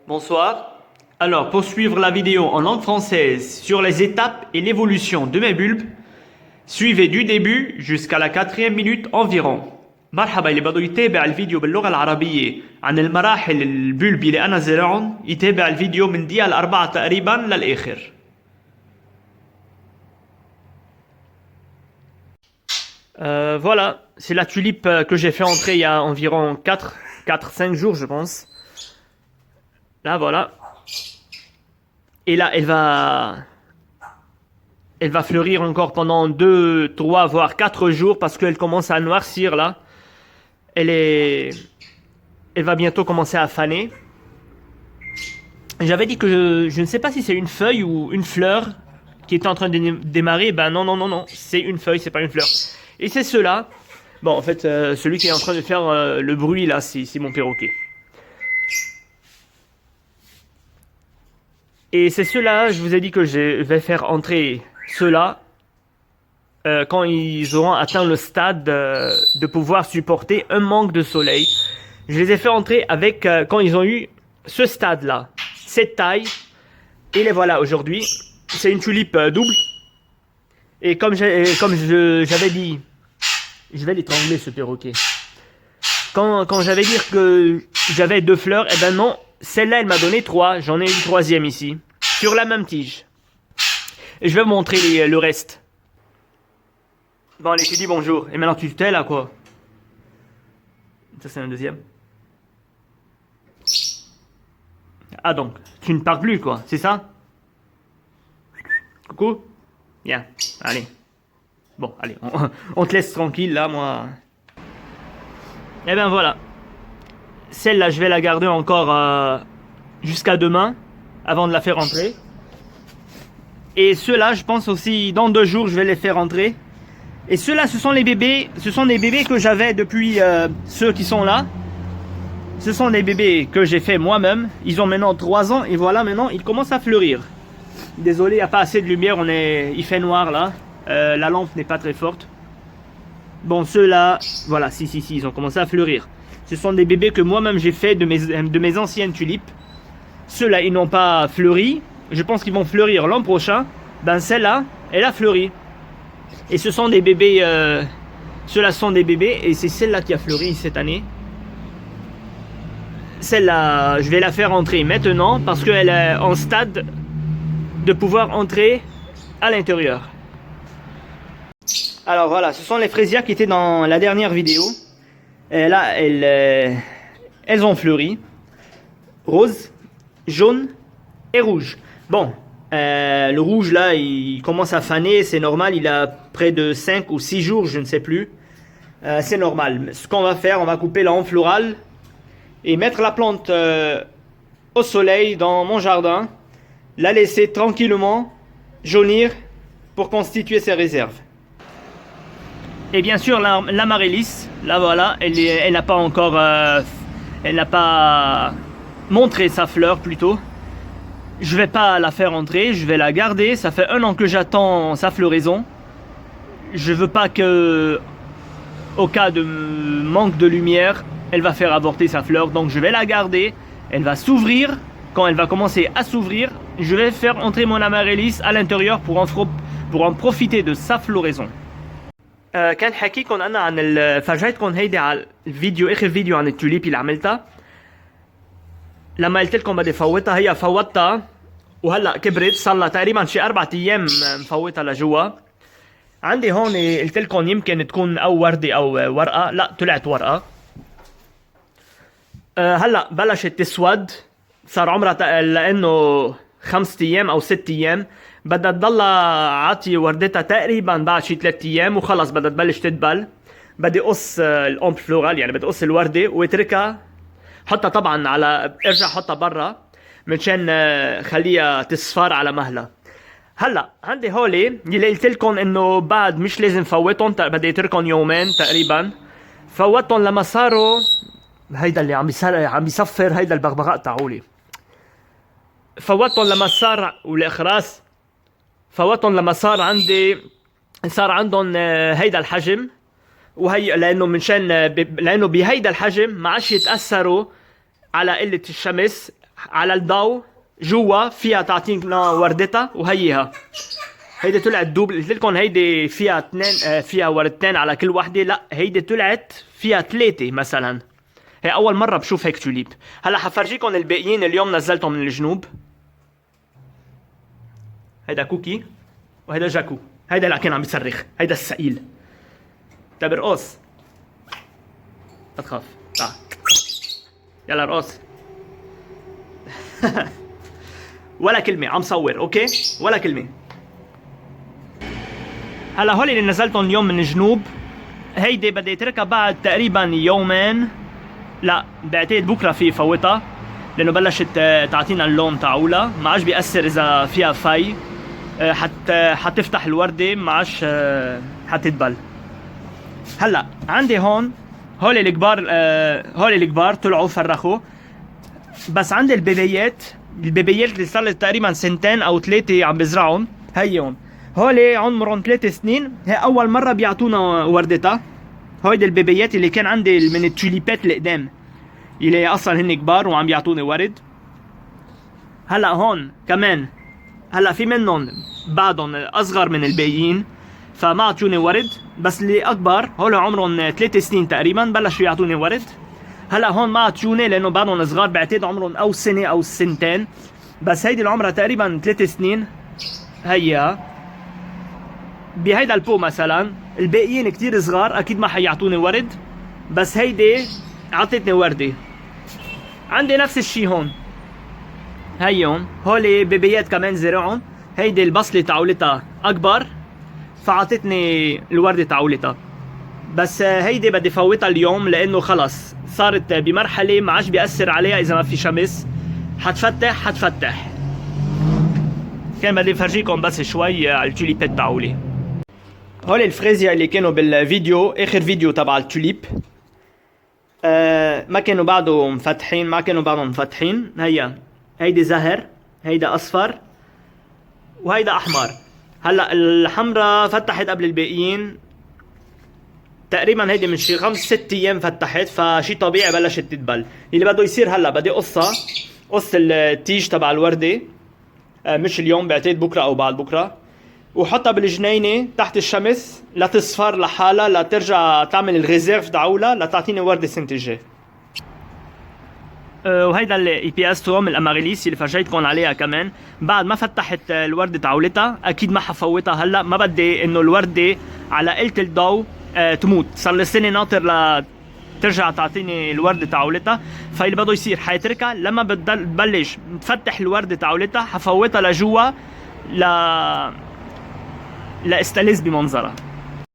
Bonsoir. Alors, pour suivre la vidéo en langue française sur les étapes et l'évolution de mes bulbes, suivez du début jusqu'à la 4e minute environ. مرحبا اللي بده يتابع الفيديو باللغة العربية عن المراحل البلب اللي أنا زرعهم يتابع الفيديو من دقيقة 4 تقريبا للآخر. Voilà, c'est la tulipe que j'ai fait entrer il y a environ 4-5 jours je pense. Là voilà. Et là elle va fleurir encore pendant 2, 3 voire 4 jours parce qu'elle commence à noircir là. Elle va bientôt commencer à faner. J'avais dit que je ne sais pas si c'est une feuille ou une fleur qui est en train de démarrer. Ben non, c'est une feuille, c'est pas une fleur. Et c'est cela. Bon, en fait, celui qui est en train de faire le bruit là, c'est mon perroquet. Et c'est cela, je vous ai dit que je vais faire entrer ceux-là quand ils auront atteint le stade de pouvoir supporter un manque de soleil. Je les ai fait entrer avec quand ils ont eu ce stade-là, cette taille. Et les voilà aujourd'hui. C'est une tulipe double. Et comme j'avais dit, je vais l'étrangler ce perroquet. Quand j'avais dit que j'avais 2 fleurs, eh ben non, celle-là elle m'a donné 3. J'en ai une 3e ici, sur la même tige. Et je vais vous montrer le reste. Bon allez, tu dis bonjour. Et maintenant tu t'es là quoi. Ça c'est un 2e. Ah donc, tu ne parles plus quoi, c'est ça? Coucou. Bien, allez. Bon, allez, on te laisse tranquille là, moi. Et ben voilà. Celle-là, je vais la garder encore jusqu'à demain, avant de la faire rentrer. Et ceux-là, je pense aussi, dans 2 jours, je vais les faire rentrer. Et ceux-là, ce sont les bébés. Ce sont des bébés que j'avais depuis ceux qui sont là. Ce sont des bébés que j'ai fait moi-même. Ils ont maintenant 3 ans et voilà, maintenant, ils commencent à fleurir. Désolé, il n'y a pas assez de lumière, il fait noir là. La lampe n'est pas très forte. Bon, ceux-là, voilà, si, ils ont commencé à fleurir. Ce sont des bébés que moi-même j'ai fait de mes anciennes tulipes. Ceux-là, ils n'ont pas fleuri. Je pense qu'ils vont fleurir l'an prochain. Ben, celle-là, elle a fleuri. Et ce sont des bébés, ceux-là sont des bébés. Et c'est celle-là qui a fleuri cette année. Celle-là, je vais la faire entrer maintenant parce qu'elle est en stade de pouvoir entrer à l'intérieur. Alors voilà, ce sont les fraisières qui étaient dans la dernière vidéo. Et là, elles ont fleuri. Rose, jaune et rouge. Bon, le rouge là, il commence à faner, c'est normal. Il a près de 5 ou 6 jours, je ne sais plus. C'est normal. Ce qu'on va faire, on va couper la hampe florale et mettre la plante au soleil dans mon jardin. La laisser tranquillement jaunir pour constituer ses réserves. Et bien sûr l'amaryllis, là voilà, elle n'a pas encore, elle n'a pas montré sa fleur plutôt. Je vais pas la faire entrer, je vais la garder. Ça fait 1 an que j'attends sa floraison. Je veux pas que, au cas de manque de lumière, elle va faire avorter sa fleur. Donc je vais la garder. Elle va s'ouvrir. Quand elle va commencer à s'ouvrir, je vais faire entrer mon amaryllis à l'intérieur pour en profiter de sa floraison. كان حكيكم انا عن فرجيتكم هيدي على الفيديو، اخر فيديو عن التوليب اللي عملتها. لما قلت لكم بدي فوتها، هي فوتها وهلا كبرت، صار لها تقريبا شي 4 ايام مفوتها لجوا. عندي هون قلت لكم يمكن تكون او وردة او ورقة، لا طلعت ورقة. هلا بلشت تسود، صار عمرها لانه 5 ايام او 6 ايام. بدها تضلها عاطي وردتها تقريبا بعد شي 3 ايام وخلص بدها تبلش تدبل. بدي قص الأومب فلورال، يعني بدي قص الوردة واتركها، حطها طبعا ارجع حطها برا منشان خليها تصفر على مهلها. هلا عندي هولي اللي قلت لكم انه بعد مش لازم فوتهم، بدي اتركهم 2 يوم تقريبا. فوتهم لما صاروا، هيدا اللي عم يصفر، هيدا البغبغاء تاعولي. فوتهم لما صار والاخراس، فوتهم لما صار عندهم هيدا الحجم. وهي لانه بهيدا الحجم ما عادش يتاثروا على قله الشمس، على الضوء جوا فيها تعطينا وردتها وهيها. هيدي طلعت دوبل، قلت لكم هيدي فيها اثنين، فيها وردتين على كل وحده، لا هيدي طلعت فيها ثلاثه مثلا. هي اول مره بشوف هيك توليب. هلا حفرجيكم الباقيين اليوم نزلتهم من الجنوب. هيدا كوكي وهيدا جاكو. هيدا اللي كان عم يصرخ، هيدا الثقيل. طيب ارقص، لا تخاف، تعال يلا ارقص. ولا كلمة، عم صور، اوكي؟ ولا كلمة. هلا هول اللي نزلتهم اليوم من الجنوب، هيدي بدي اتركها بعد تقريبا يومين، لا بعتقد بكره في فوتها، لانه بلشت تعطينا اللون تاعولها، ما عادش بيأثر اذا فيها في، حتفتح الوردة، ما عادش حتدبل. هلا عندي هون هول الكبار طلعوا فرخوا، بس عندي البيبيات اللي صار لي تقريبا سنتين او ثلاثه عم بزرعهم، هيهم هول عمرهم 3 سنين، هي اول مره بيعطونا وردتها. هيدي البيبيات اللي كان عندي من التوليبات القدام اللي اصلا هن كبار وعم بيعطوني ورد. هلا هون كمان هلا في منهم بعضهم اصغر من الباقيين فما عطوني ورد، بس اللي اكبر هول عمرهم 3 سنين تقريبا بلشوا يعطوني ورد. هلا هون ما عطوني لانه بعضهم صغار، بعتقد عمرهم او سنه او سنتين، بس هيدي اللي عمرها تقريبا 3 سنين هيا بهيدا البو مثلا. الباقيين كتير صغار اكيد ما حيعطوني ورد، بس هيدي عطتني وردة. عندي نفس الشي هون، هيهم هولي بيبيات كمان زرعهم، هيدي البصلة تعولتها اكبر فعطتني الوردة تعولتها، بس هيدي بدي فوتها اليوم لانه خلص صارت بمرحلة ما عادش بيأثر عليها اذا ما في شمس، حتفتح. كان بدي فرجيكم بس شوي على التوليبات تاعولي. هول الفريزيا اللي كانوا بالفيديو، اخر فيديو تبع التوليب، ما كانوا بعدهم مفتحين، هيدي زهر، هيدا اصفر وهيدا احمر. هلا الحمراء فتحت قبل الباقيين تقريبا، هيدي من شي 5-6 ايام فتحت، فشي طبيعي بلشت تدبل. اللي بده يصير هلا بدي قص التيج تبع الورده، مش اليوم، بعتقد بكره او بعد بكره، وحطها بالجنينه تحت الشمس لتصفر لحالها، لترجع تعمل الريزيرف تاعولها لتعطيني ورده السنه الجايه. وهيدا الاي بي اس توم الاماريليس اللي فرجيتكم عليها كمان، بعد ما فتحت الورده تعولتها اكيد ما حفوتها هلا، ما بدي انه الورده على قله الضوء تموت، صار لي سنه ناطر ترجع تعطيني الورده تعولتها. فاللي بده يصير حيتركها لما بتبلش تفتح الورده تعولتها، حفوتها لجوا لاستلذ بمنظرها.